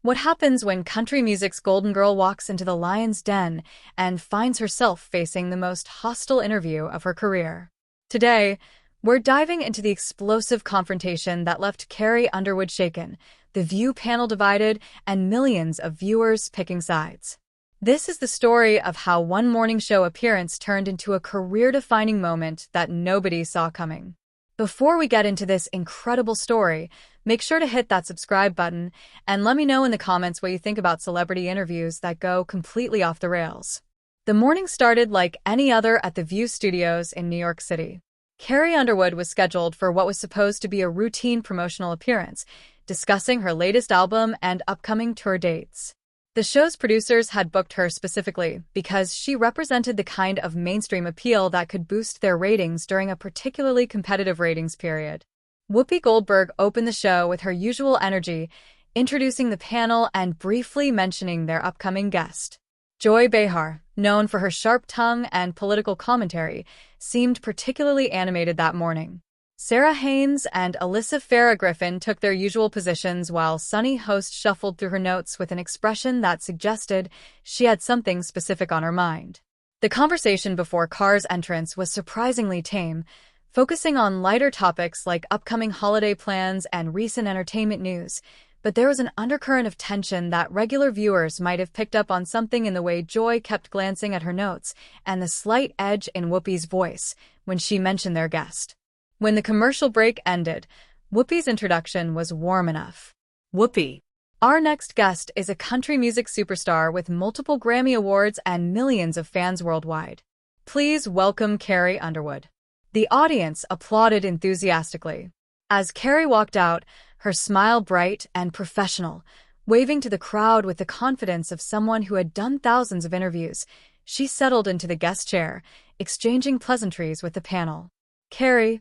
What happens when country music's golden girl walks into the lion's den and finds herself facing the most hostile interview of her career? Today, we're diving into the explosive confrontation that left Carrie Underwood shaken, the View panel divided, and millions of viewers picking sides. This is the story of how one morning show appearance turned into a career-defining moment that nobody saw coming. Before we get into this incredible story, make sure to hit that subscribe button and let me know in the comments what you think about celebrity interviews that go completely off the rails. The morning started like any other at the View Studios in New York City. Carrie Underwood was scheduled for what was supposed to be a routine promotional appearance, discussing her latest album and upcoming tour dates. The show's producers had booked her specifically because she represented the kind of mainstream appeal that could boost their ratings during a particularly competitive ratings period. Whoopi Goldberg opened the show with her usual energy, introducing the panel and briefly mentioning their upcoming guest. Joy Behar, known for her sharp tongue and political commentary, seemed particularly animated that morning. Sarah Haynes and Alyssa Farah Griffin took their usual positions while Sunny host shuffled through her notes with an expression that suggested she had something specific on her mind. The conversation before Carr's entrance was surprisingly tame, focusing on lighter topics like upcoming holiday plans and recent entertainment news, but there was an undercurrent of tension that regular viewers might have picked up on, something in the way Joy kept glancing at her notes and the slight edge in Whoopi's voice when she mentioned their guest. When the commercial break ended, Whoopi's introduction was warm enough. Whoopi. Our next guest is a country music superstar with multiple Grammy Awards and millions of fans worldwide. Please welcome Carrie Underwood. The audience applauded enthusiastically. As Carrie walked out, her smile bright and professional, waving to the crowd with the confidence of someone who had done thousands of interviews, she settled into the guest chair, exchanging pleasantries with the panel. "Carrie,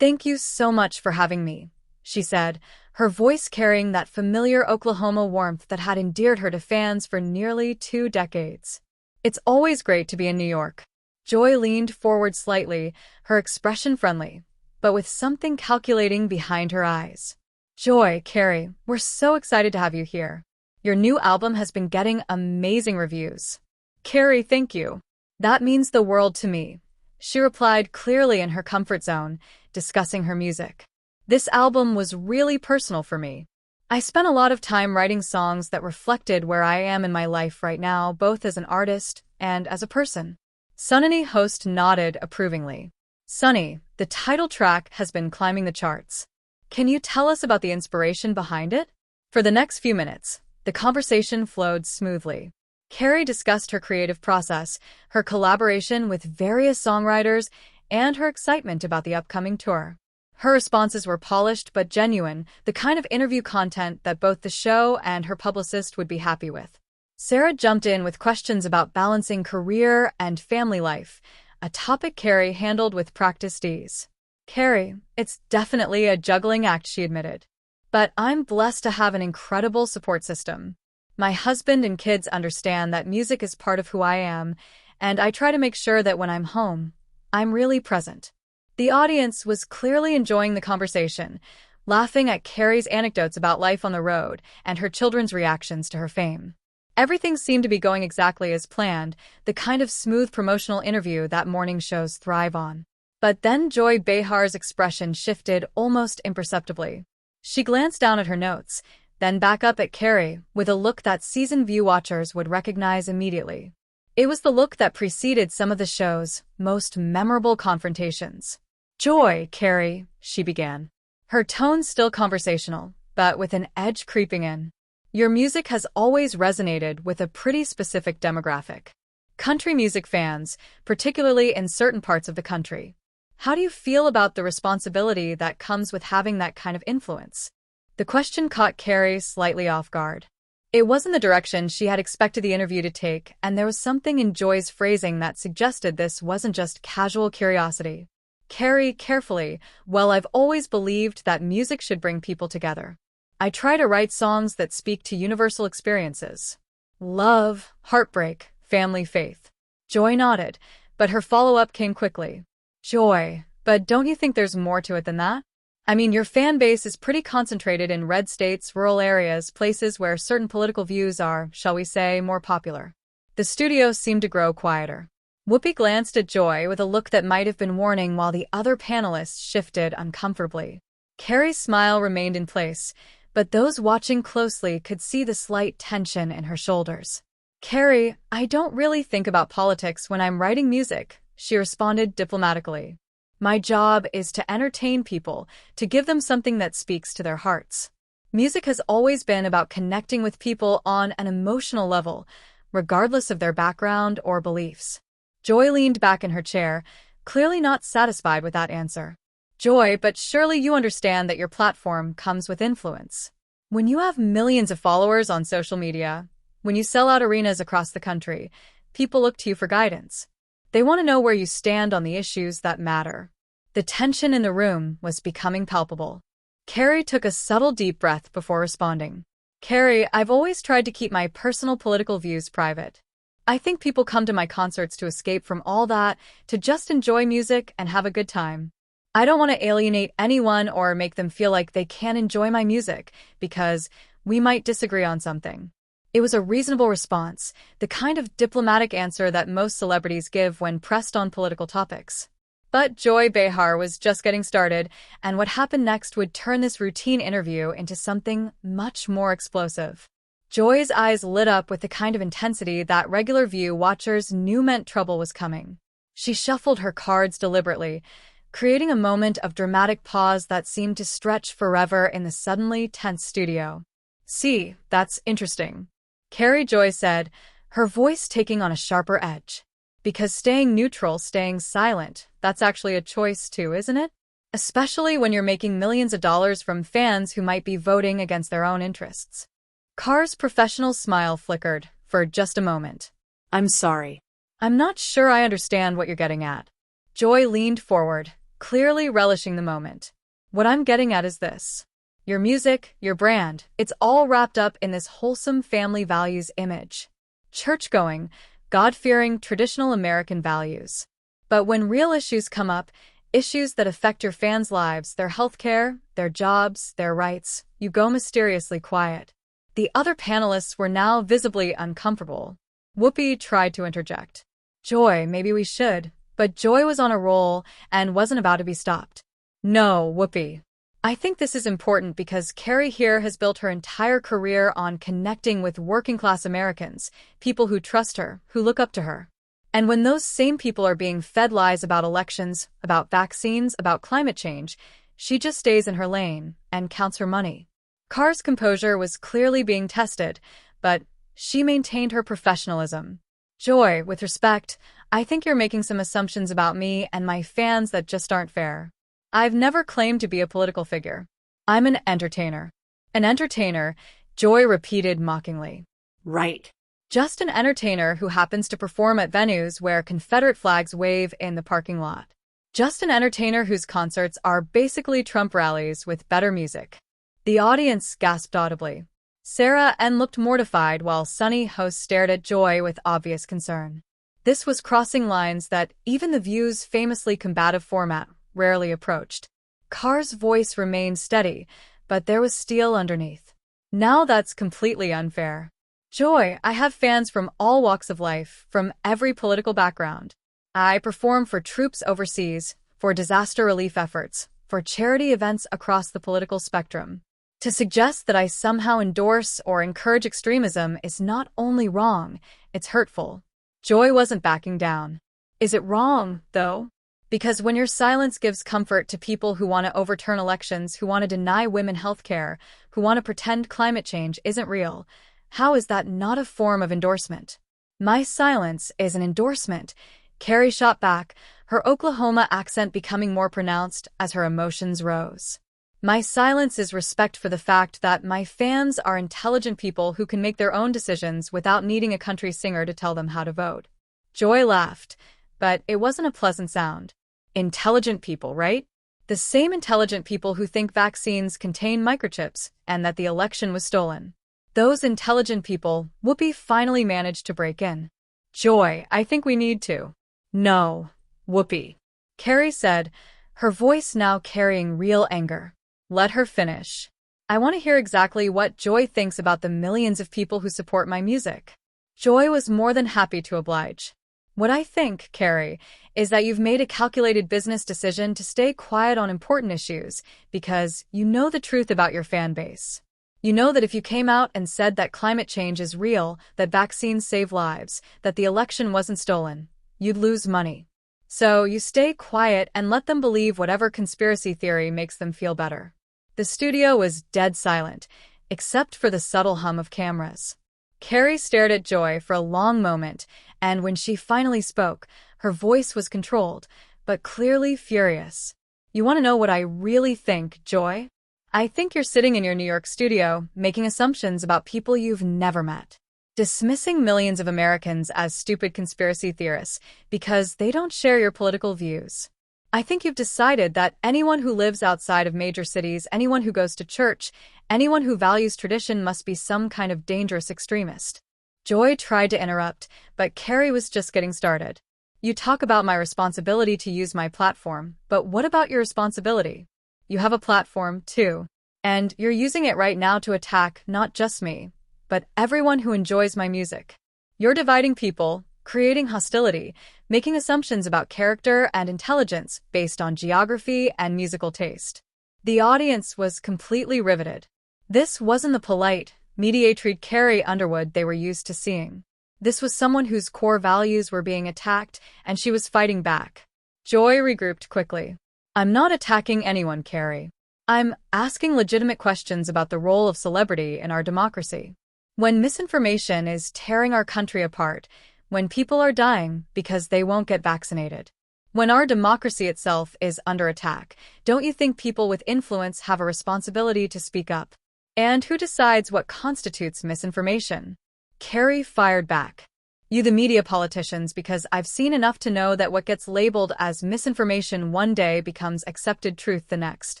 thank you so much for having me," she said, her voice carrying that familiar Oklahoma warmth that had endeared her to fans for nearly 2 decades. "It's always great to be in New York." Joy leaned forward slightly, her expression friendly, but with something calculating behind her eyes. "Joy, Carrie, we're so excited to have you here. Your new album has been getting amazing reviews." "Carrie, thank you. That means the world to me," she replied, clearly in her comfort zone, discussing her music. "This album was really personal for me. I spent a lot of time writing songs that reflected where I am in my life right now, both as an artist and as a person." Sunny host nodded approvingly. "Sunny, the title track has been climbing the charts. Can you tell us about the inspiration behind it?" For the next few minutes, the conversation flowed smoothly. Carrie discussed her creative process, her collaboration with various songwriters, and her excitement about the upcoming tour. Her responses were polished but genuine, the kind of interview content that both the show and her publicist would be happy with. Sarah jumped in with questions about balancing career and family life, a topic Carrie handled with practiced ease. "Carrie, it's definitely a juggling act," she admitted. "But I'm blessed to have an incredible support system. My husband and kids understand that music is part of who I am, and I try to make sure that when I'm home, I'm really present." The audience was clearly enjoying the conversation, laughing at Carrie's anecdotes about life on the road and her children's reactions to her fame. Everything seemed to be going exactly as planned, the kind of smooth promotional interview that morning shows thrive on. But then Joy Behar's expression shifted almost imperceptibly. She glanced down at her notes, then back up at Carrie with a look that seasoned View watchers would recognize immediately. It was the look that preceded some of the show's most memorable confrontations. "Joy, Carrie," she began, her tone still conversational, but with an edge creeping in. "Your music has always resonated with a pretty specific demographic. Country music fans, particularly in certain parts of the country. How do you feel about the responsibility that comes with having that kind of influence?" The question caught Carrie slightly off guard. It wasn't the direction she had expected the interview to take, and there was something in Joy's phrasing that suggested this wasn't just casual curiosity. "Carrie, carefully, well, I've always believed that music should bring people together. I try to write songs that speak to universal experiences. Love, heartbreak, family, faith." Joy nodded, but her follow-up came quickly. "Joy, but don't you think there's more to it than that?" I mean, your fan base is pretty concentrated in red states, rural areas, places where certain political views are, shall we say, more popular. The studio seemed to grow quieter. Whoopi glanced at Joy with a look that might have been warning while the other panelists shifted uncomfortably. Carrie's smile remained in place, but those watching closely could see the slight tension in her shoulders. "Carrie, I don't really think about politics when I'm writing music," she responded diplomatically. "My job is to entertain people, to give them something that speaks to their hearts. Music has always been about connecting with people on an emotional level, regardless of their background or beliefs." Joy leaned back in her chair, clearly not satisfied with that answer. "Joy, but surely you understand that your platform comes with influence. When you have millions of followers on social media, when you sell out arenas across the country, people look to you for guidance. They want to know where you stand on the issues that matter." The tension in the room was becoming palpable. Carrie took a subtle deep breath before responding. "Carrie, I've always tried to keep my personal political views private. I think people come to my concerts to escape from all that, to just enjoy music and have a good time. I don't want to alienate anyone or make them feel like they can't enjoy my music because we might disagree on something." It was a reasonable response, the kind of diplomatic answer that most celebrities give when pressed on political topics. But Joy Behar was just getting started, and what happened next would turn this routine interview into something much more explosive. Joy's eyes lit up with the kind of intensity that regular view watchers knew meant trouble was coming. She shuffled her cards deliberately, creating a moment of dramatic pause that seemed to stretch forever in the suddenly tense studio. "See, that's interesting," Carrie Joy said, her voice taking on a sharper edge. "Because staying neutral, staying silent, that's actually a choice too, isn't it? Especially when you're making millions of dollars from fans who might be voting against their own interests." Carr's professional smile flickered for just a moment. "I'm sorry. "I'm not sure I understand what you're getting at." Joy leaned forward, clearly relishing the moment. "What I'm getting at is this. Your music, your brand, it's all wrapped up in this wholesome family values image. Church-going, God-fearing, traditional American values. But when real issues come up, issues that affect your fans' lives, their healthcare, their jobs, their rights, you go mysteriously quiet." The other panelists were now visibly uncomfortable. Whoopi tried to interject. "Joy, maybe we should," but Joy was on a roll and wasn't about to be stopped. "No, Whoopi. I think this is important because Carrie here has built her entire career on connecting with working-class Americans, people who trust her, who look up to her. And when those same people are being fed lies about elections, about vaccines, about climate change, she just stays in her lane and counts her money." Carr's composure was clearly being tested, but she maintained her professionalism. "Joy, with respect, I think you're making some assumptions about me and my fans that just aren't fair. I've never claimed to be a political figure. I'm an entertainer." "An entertainer," Joy repeated mockingly. "Right. "Just an entertainer who happens to perform at venues where Confederate flags wave in the parking lot. Just an entertainer whose concerts are basically Trump rallies with better music." The audience gasped audibly. Sarah N. looked mortified while Sunny host stared at Joy with obvious concern. This was crossing lines that even the View's famously combative format rarely approached. Carr's voice remained steady, but there was steel underneath. "Now that's completely unfair. Joy, I have fans from all walks of life, from every political background. I perform for troops overseas, for disaster relief efforts, for charity events across the political spectrum. To suggest that I somehow endorse or encourage extremism is not only wrong, it's hurtful." Joy wasn't backing down. "Is it wrong, though? Because when your silence gives comfort to people who want to overturn elections, who want to deny women health care, who want to pretend climate change isn't real, how is that not a form of endorsement?" "My silence is an endorsement," Carrie shot back, her Oklahoma accent becoming more pronounced as her emotions rose. "My silence is respect for the fact that my fans are intelligent people who can make their own decisions without needing a country singer to tell them how to vote." Joy laughed, but it wasn't a pleasant sound. "Intelligent people, right? The same intelligent people who think vaccines contain microchips and that the election was stolen. Those intelligent people," Whoopi finally managed to break in. "Joy, I think we need to." "No, Whoopi," Carrie said, her voice now carrying real anger. Let her finish. I want to hear exactly what Joy thinks about the millions of people who support my music. Joy was more than happy to oblige. What I think, Carrie, is that you've made a calculated business decision to stay quiet on important issues because you know the truth about your fan base. You know that if you came out and said that climate change is real, that vaccines save lives, that the election wasn't stolen, you'd lose money. So you stay quiet and let them believe whatever conspiracy theory makes them feel better. The studio was dead silent, except for the subtle hum of cameras. Carrie stared at Joy for a long moment, and when she finally spoke, her voice was controlled, but clearly furious. You want to know what I really think, Joy? I think you're sitting in your New York studio, making assumptions about people you've never met. Dismissing millions of Americans as stupid conspiracy theorists because they don't share your political views. I think you've decided that anyone who lives outside of major cities, anyone who goes to church, anyone who values tradition must be some kind of dangerous extremist. Joy tried to interrupt, but Carrie was just getting started. You talk about my responsibility to use my platform, but what about your responsibility? You have a platform, too. And you're using it right now to attack not just me, but everyone who enjoys my music. You're dividing people, creating hostility, making assumptions about character and intelligence based on geography and musical taste. The audience was completely riveted. This wasn't the polite, mediatrix Carrie Underwood they were used to seeing. This was someone whose core values were being attacked, and she was fighting back. Joy regrouped quickly. I'm not attacking anyone, Carrie. I'm asking legitimate questions about the role of celebrity in our democracy. When misinformation is tearing our country apart, when people are dying because they won't get vaccinated, when our democracy itself is under attack, don't you think people with influence have a responsibility to speak up? And who decides what constitutes misinformation? Carrie fired back. You the media politicians, because I've seen enough to know that what gets labeled as misinformation one day becomes accepted truth the next.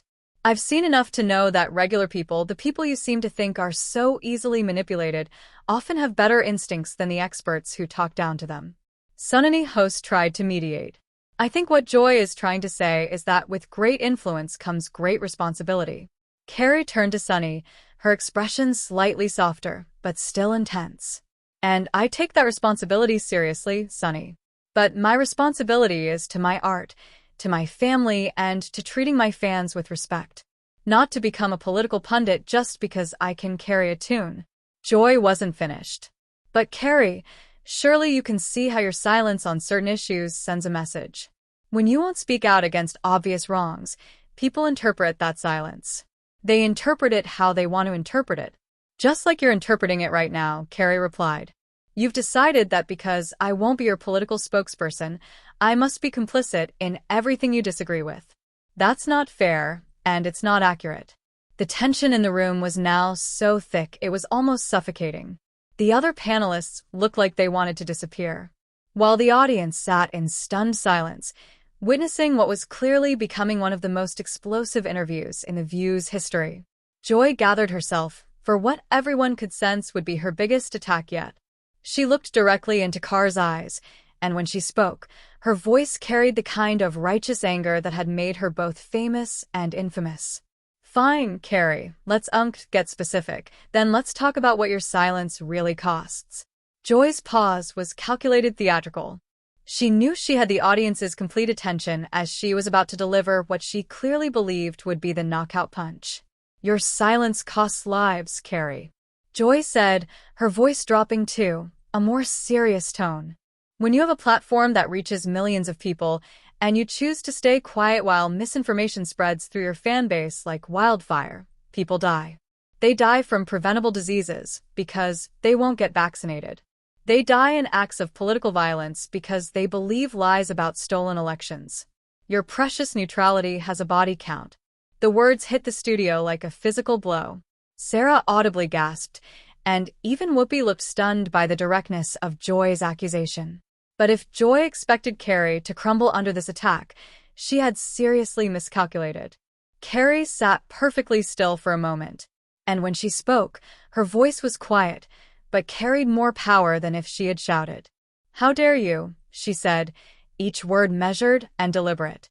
I've seen enough to know that regular people, the people you seem to think are so easily manipulated, often have better instincts than the experts who talk down to them. Sunny host tried to mediate. I think what Joy is trying to say is that with great influence comes great responsibility. Carrie turned to Sunny, her expression slightly softer, but still intense. And I take that responsibility seriously, Sunny. But my responsibility is to my art, to my family, and to treating my fans with respect. Not to become a political pundit just because I can carry a tune. Joy wasn't finished. But Carrie, surely you can see how your silence on certain issues sends a message. When you won't speak out against obvious wrongs, people interpret that silence. They interpret it how they want to interpret it. Just like you're interpreting it right now, Carrie replied. You've decided that because I won't be your political spokesperson, I must be complicit in everything you disagree with. That's not fair, and it's not accurate. The tension in the room was now so thick it was almost suffocating. The other panelists looked like they wanted to disappear, while the audience sat in stunned silence, witnessing what was clearly becoming one of the most explosive interviews in The View's history. Joy gathered herself for what everyone could sense would be her biggest attack yet. She looked directly into Carr's eyes, and when she spoke, her voice carried the kind of righteous anger that had made her both famous and infamous. Fine, Carrie, let's get specific, then let's talk about what your silence really costs. Joy's pause was calculated theatrical. She knew she had the audience's complete attention as she was about to deliver what she clearly believed would be the knockout punch. Your silence costs lives, Carrie. Joy said, her voice dropping to a more serious tone. When you have a platform that reaches millions of people, and you choose to stay quiet while misinformation spreads through your fan base like wildfire, people die. They die from preventable diseases because they won't get vaccinated. They die in acts of political violence because they believe lies about stolen elections. Your precious neutrality has a body count. The words hit the studio like a physical blow. Sarah audibly gasped, and even Whoopi looked stunned by the directness of Joy's accusation. But if Joy expected Carrie to crumble under this attack, she had seriously miscalculated. Carrie sat perfectly still for a moment, and when she spoke, her voice was quiet, but carried more power than if she had shouted. How dare you, she said, each word measured and deliberate.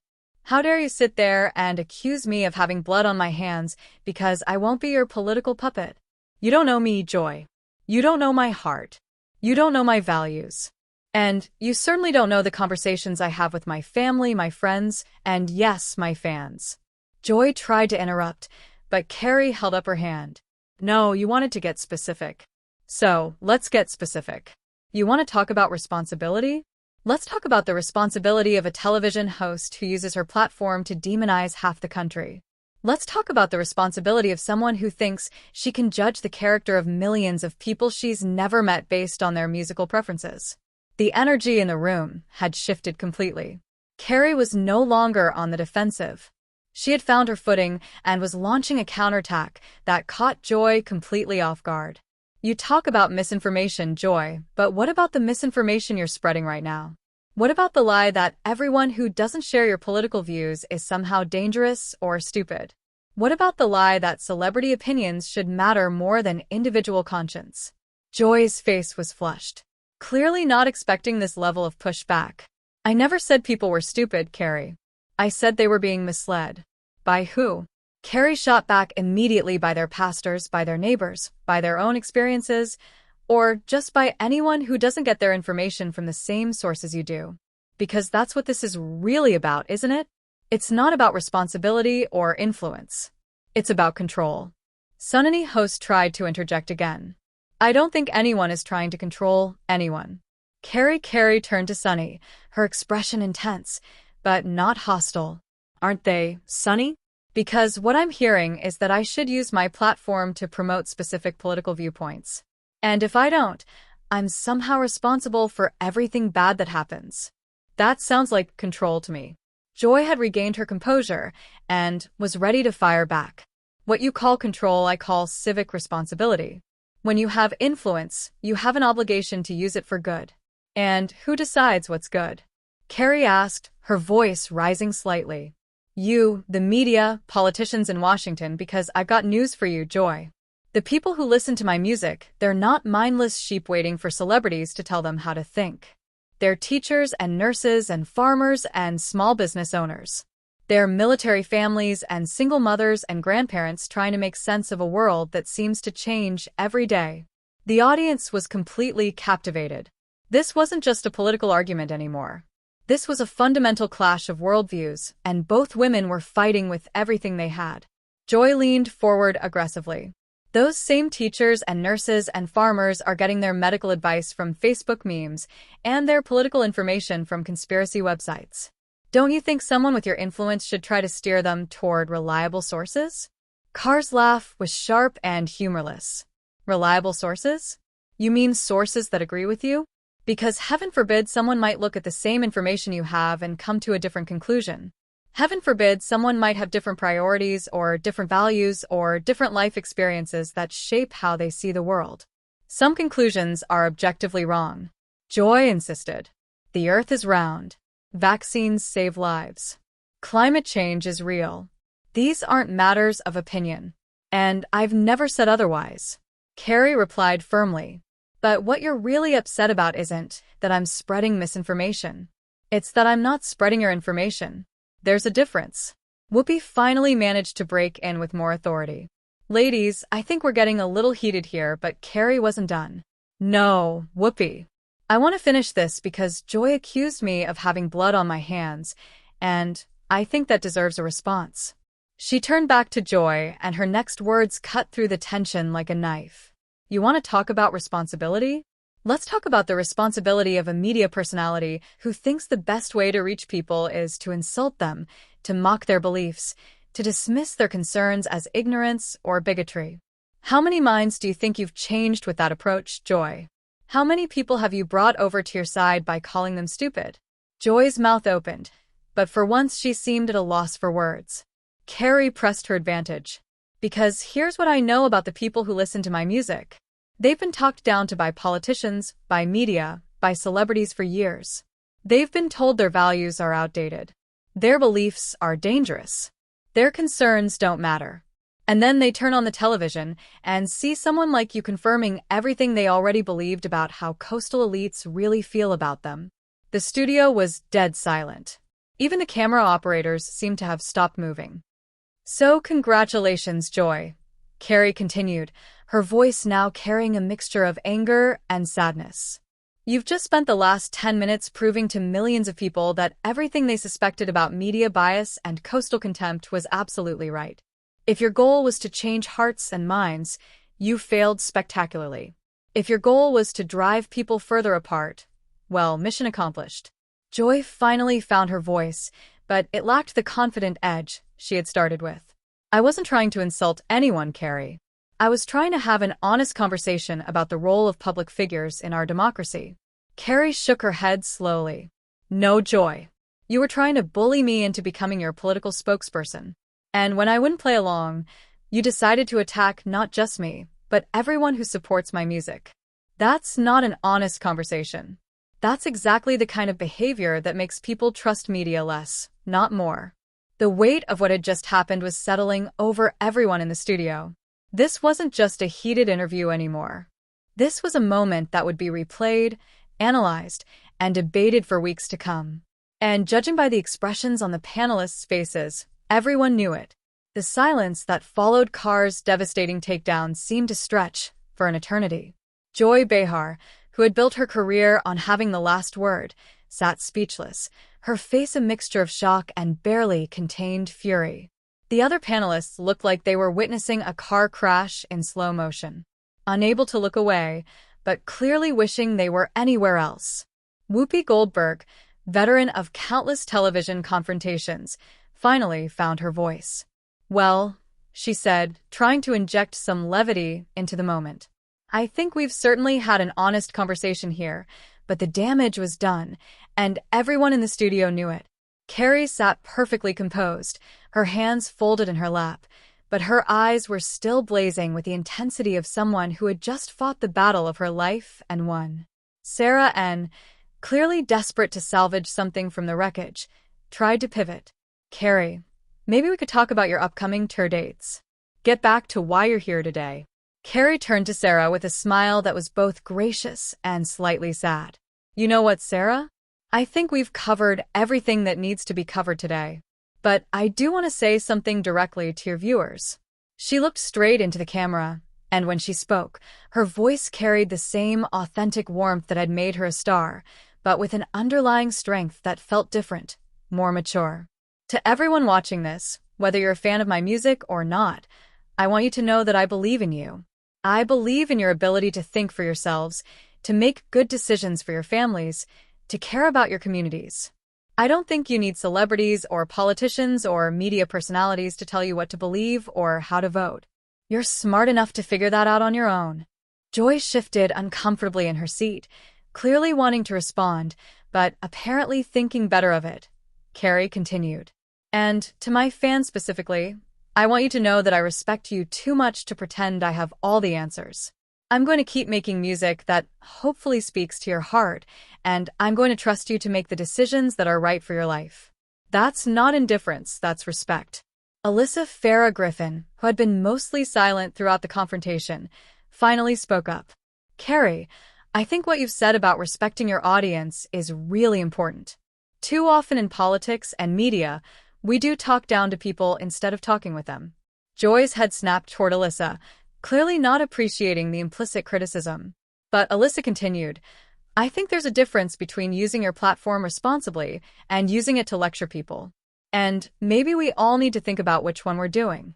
How dare you sit there and accuse me of having blood on my hands because I won't be your political puppet? You don't know me, Joy. You don't know my heart. You don't know my values. And you certainly don't know the conversations I have with my family, my friends, and yes, my fans. Joy tried to interrupt, but Carrie held up her hand. No, you wanted to get specific. So, let's get specific. You want to talk about responsibility? Let's talk about the responsibility of a television host who uses her platform to demonize half the country. Let's talk about the responsibility of someone who thinks she can judge the character of millions of people she's never met based on their musical preferences. The energy in the room had shifted completely. Carrie was no longer on the defensive. She had found her footing and was launching a counterattack that caught Joy completely off guard. You talk about misinformation, Joy, but what about the misinformation you're spreading right now? What about the lie that everyone who doesn't share your political views is somehow dangerous or stupid? What about the lie that celebrity opinions should matter more than individual conscience? Joy's face was flushed, clearly not expecting this level of pushback. I never said people were stupid, Carrie. I said they were being misled. By who? Carrie shot back immediately by their pastors, by their neighbors, by their own experiences, or just by anyone who doesn't get their information from the same sources you do. Because that's what this is really about, isn't it? It's not about responsibility or influence. It's about control. Sunny host tried to interject again. I don't think anyone is trying to control anyone. Carrie turned to Sunny, her expression intense, but not hostile. Aren't they, Sunny? Because what I'm hearing is that I should use my platform to promote specific political viewpoints. And if I don't, I'm somehow responsible for everything bad that happens. That sounds like control to me. Joy had regained her composure and was ready to fire back. What you call control, I call civic responsibility. When you have influence, you have an obligation to use it for good. And who decides what's good? Carrie asked, her voice rising slightly. You, the media, politicians in Washington, because I've got news for you, Joy. The people who listen to my music, they're not mindless sheep waiting for celebrities to tell them how to think. They're teachers and nurses and farmers and small business owners. They're military families and single mothers and grandparents trying to make sense of a world that seems to change every day. The audience was completely captivated. This wasn't just a political argument anymore. This was a fundamental clash of worldviews, and both women were fighting with everything they had. Joy leaned forward aggressively. Those same teachers and nurses and farmers are getting their medical advice from Facebook memes and their political information from conspiracy websites. Don't you think someone with your influence should try to steer them toward reliable sources? Carr's laugh was sharp and humorless. Reliable sources? You mean sources that agree with you? Because heaven forbid someone might look at the same information you have and come to a different conclusion. Heaven forbid someone might have different priorities or different values or different life experiences that shape how they see the world. Some conclusions are objectively wrong. Joy insisted. The earth is round. Vaccines save lives. Climate change is real. These aren't matters of opinion. And I've never said otherwise. Carrie replied firmly. But what you're really upset about isn't that I'm spreading misinformation. It's that I'm not spreading your information. There's a difference. Whoopi finally managed to break in with more authority. Ladies, I think we're getting a little heated here, but Carrie wasn't done. No, Whoopi. I want to finish this because Joy accused me of having blood on my hands, and I think that deserves a response. She turned back to Joy, and her next words cut through the tension like a knife. You want to talk about responsibility? Let's talk about the responsibility of a media personality who thinks the best way to reach people is to insult them, to mock their beliefs, to dismiss their concerns as ignorance or bigotry. How many minds do you think you've changed with that approach, Joy? How many people have you brought over to your side by calling them stupid? Joy's mouth opened, but for once she seemed at a loss for words. Carrie pressed her advantage. Because here's what I know about the people who listen to my music. They've been talked down to by politicians, by media, by celebrities for years. They've been told their values are outdated. Their beliefs are dangerous. Their concerns don't matter. And then they turn on the television and see someone like you confirming everything they already believed about how coastal elites really feel about them. The studio was dead silent. Even the camera operators seemed to have stopped moving. "So congratulations, Joy," Carrie continued, her voice now carrying a mixture of anger and sadness. "You've just spent the last 10 minutes proving to millions of people that everything they suspected about media bias and coastal contempt was absolutely right. If your goal was to change hearts and minds, you failed spectacularly. If your goal was to drive people further apart, well, mission accomplished." Joy finally found her voice, but it lacked the confident edge she had started with. "I wasn't trying to insult anyone, Carrie. I was trying to have an honest conversation about the role of public figures in our democracy." Carrie shook her head slowly. "No, Joy. You were trying to bully me into becoming your political spokesperson. And when I wouldn't play along, you decided to attack not just me, but everyone who supports my music. That's not an honest conversation. That's exactly the kind of behavior that makes people trust media less, not more." The weight of what had just happened was settling over everyone in the studio. This wasn't just a heated interview anymore. This was a moment that would be replayed, analyzed, and debated for weeks to come. And judging by the expressions on the panelists' faces, everyone knew it. The silence that followed Carr's devastating takedown seemed to stretch for an eternity. Joy Behar, who had built her career on having the last word, sat speechless, her face a mixture of shock and barely contained fury. The other panelists looked like they were witnessing a car crash in slow motion, unable to look away, but clearly wishing they were anywhere else. Whoopi Goldberg, veteran of countless television confrontations, finally found her voice. "Well," she said, trying to inject some levity into the moment, "I think we've certainly had an honest conversation here, but the damage was done, and everyone in the studio knew it." Carrie sat perfectly composed, her hands folded in her lap, but her eyes were still blazing with the intensity of someone who had just fought the battle of her life and won. Sarah N., clearly desperate to salvage something from the wreckage, tried to pivot. "Carrie, maybe we could talk about your upcoming tour dates. Get back to why you're here today." Carrie turned to Sarah with a smile that was both gracious and slightly sad. "You know what, Sarah? I think we've covered everything that needs to be covered today. But I do want to say something directly to your viewers." She looked straight into the camera, and when she spoke, her voice carried the same authentic warmth that had made her a star, but with an underlying strength that felt different, more mature. "To everyone watching this, whether you're a fan of my music or not, I want you to know that I believe in you. I believe in your ability to think for yourselves, to make good decisions for your families, to care about your communities. I don't think you need celebrities or politicians or media personalities to tell you what to believe or how to vote. You're smart enough to figure that out on your own." Joy shifted uncomfortably in her seat, clearly wanting to respond, but apparently thinking better of it. Carrie continued. "And to my fans specifically, I want you to know that I respect you too much to pretend I have all the answers. I'm going to keep making music that hopefully speaks to your heart, and I'm going to trust you to make the decisions that are right for your life. That's not indifference, that's respect." Alyssa Farah Griffin, who had been mostly silent throughout the confrontation, finally spoke up. "Carrie, I think what you've said about respecting your audience is really important. Too often in politics and media, we do talk down to people instead of talking with them." Joy's head snapped toward Alyssa, clearly not appreciating the implicit criticism. But Alyssa continued, "I think there's a difference between using your platform responsibly and using it to lecture people. And maybe we all need to think about which one we're doing."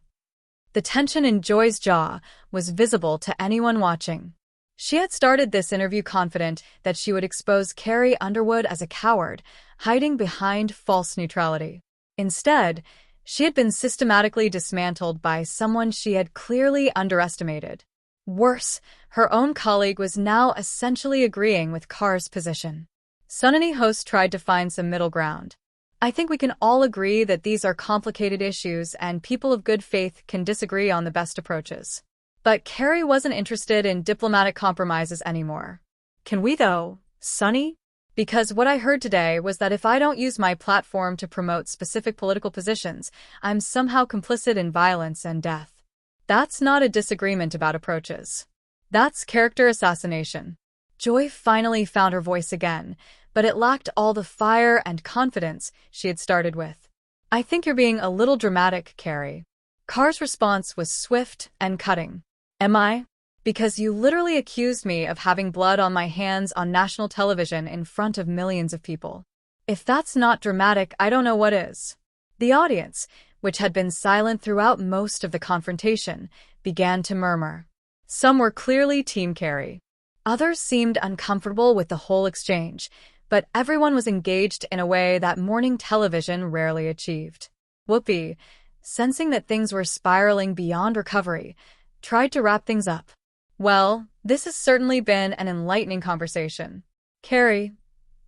The tension in Joy's jaw was visible to anyone watching. She had started this interview confident that she would expose Carrie Underwood as a coward, hiding behind false neutrality. Instead, she had been systematically dismantled by someone she had clearly underestimated. Worse, her own colleague was now essentially agreeing with Carr's position. Sunny host tried to find some middle ground. "I think we can all agree that these are complicated issues and people of good faith can disagree on the best approaches." But Carrie wasn't interested in diplomatic compromises anymore. "Can we though, Sunny? Because what I heard today was that if I don't use my platform to promote specific political positions, I'm somehow complicit in violence and death. That's not a disagreement about approaches. That's character assassination." Joy finally found her voice again, but it lacked all the fire and confidence she had started with. "I think you're being a little dramatic, Carrie." Carr's response was swift and cutting. "Am I? Because you literally accused me of having blood on my hands on national television in front of millions of people. If that's not dramatic, I don't know what is." The audience, which had been silent throughout most of the confrontation, began to murmur. Some were clearly Team Carrie. Others seemed uncomfortable with the whole exchange, but everyone was engaged in a way that morning television rarely achieved. Whoopi, sensing that things were spiraling beyond recovery, tried to wrap things up. "Well, this has certainly been an enlightening conversation. Carrie,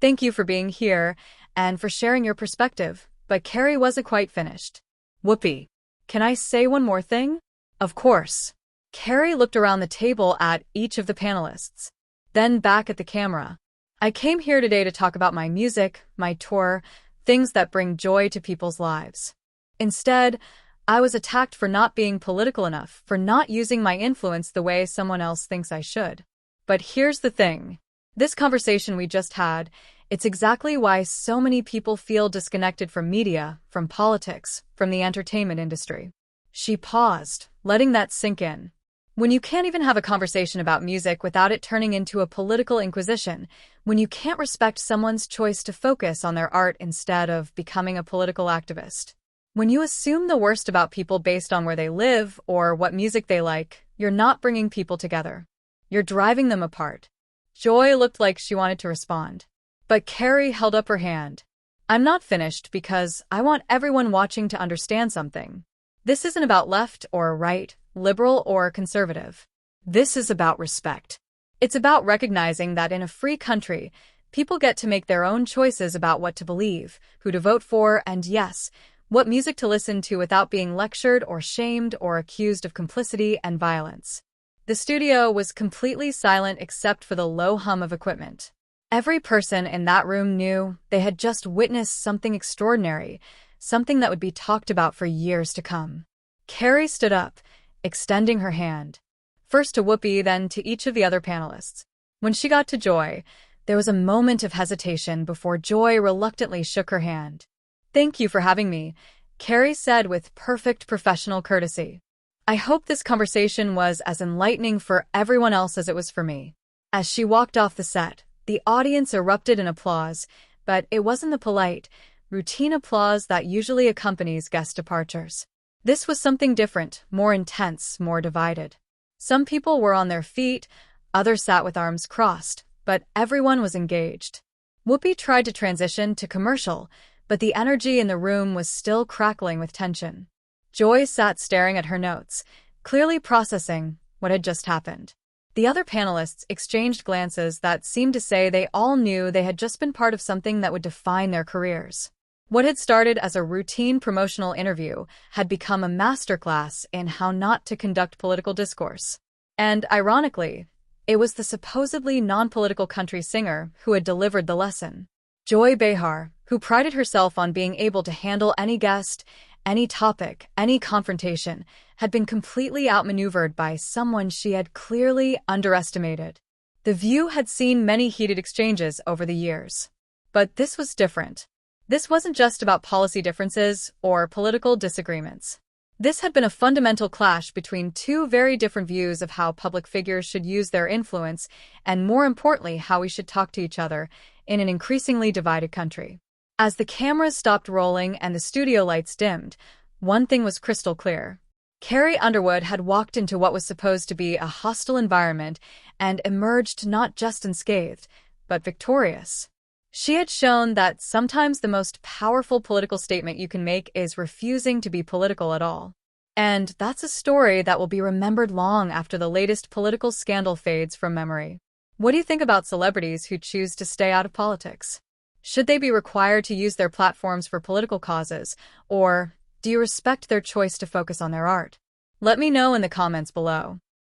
thank you for being here and for sharing your perspective." But Carrie wasn't quite finished. "Whoopi, can I say one more thing?" "Of course." Carrie looked around the table at each of the panelists, then back at the camera. "I came here today to talk about my music, my tour, things that bring joy to people's lives. Instead, I was attacked for not being political enough, for not using my influence the way someone else thinks I should. But here's the thing. This conversation we just had, it's exactly why so many people feel disconnected from media, from politics, from the entertainment industry." She paused, letting that sink in. When you can't even have a conversation about music without it turning into a political inquisition, when you can't respect someone's choice to focus on their art instead of becoming a political activist, when you assume the worst about people based on where they live or what music they like, you're not bringing people together. You're driving them apart. Joy looked like she wanted to respond, but Carrie held up her hand. "I'm not finished because I want everyone watching to understand something. This isn't about left or right, liberal or conservative. This is about respect. It's about recognizing that in a free country, people get to make their own choices about what to believe, who to vote for, and yes, what music to listen to without being lectured or shamed or accused of complicity and violence." The studio was completely silent except for the low hum of equipment. Every person in that room knew they had just witnessed something extraordinary, something that would be talked about for years to come. Carrie stood up, extending her hand, first to Whoopi, then to each of the other panelists. When she got to Joy, there was a moment of hesitation before Joy reluctantly shook her hand. "Thank you for having me," Carrie said with perfect professional courtesy. "I hope this conversation was as enlightening for everyone else as it was for me." As she walked off the set, the audience erupted in applause, but it wasn't the polite, routine applause that usually accompanies guest departures. This was something different, more intense, more divided. Some people were on their feet, others sat with arms crossed, but everyone was engaged. Whoopi tried to transition to commercial, but the energy in the room was still crackling with tension. Joy sat staring at her notes, clearly processing what had just happened. The other panelists exchanged glances that seemed to say they all knew they had just been part of something that would define their careers. What had started as a routine promotional interview had become a masterclass in how not to conduct political discourse. And, ironically, it was the supposedly non-political country singer who had delivered the lesson. Joy Behar, who prided herself on being able to handle any guest, any topic, any confrontation, had been completely outmaneuvered by someone she had clearly underestimated. The View had seen many heated exchanges over the years. But this was different. This wasn't just about policy differences or political disagreements. This had been a fundamental clash between two very different views of how public figures should use their influence and, more importantly, how we should talk to each other in an increasingly divided country. As the cameras stopped rolling and the studio lights dimmed, one thing was crystal clear. Carrie Underwood had walked into what was supposed to be a hostile environment and emerged not just unscathed, but victorious. She had shown that sometimes the most powerful political statement you can make is refusing to be political at all. And that's a story that will be remembered long after the latest political scandal fades from memory. What do you think about celebrities who choose to stay out of politics? Should they be required to use their platforms for political causes, or do you respect their choice to focus on their art? Let me know in the comments below.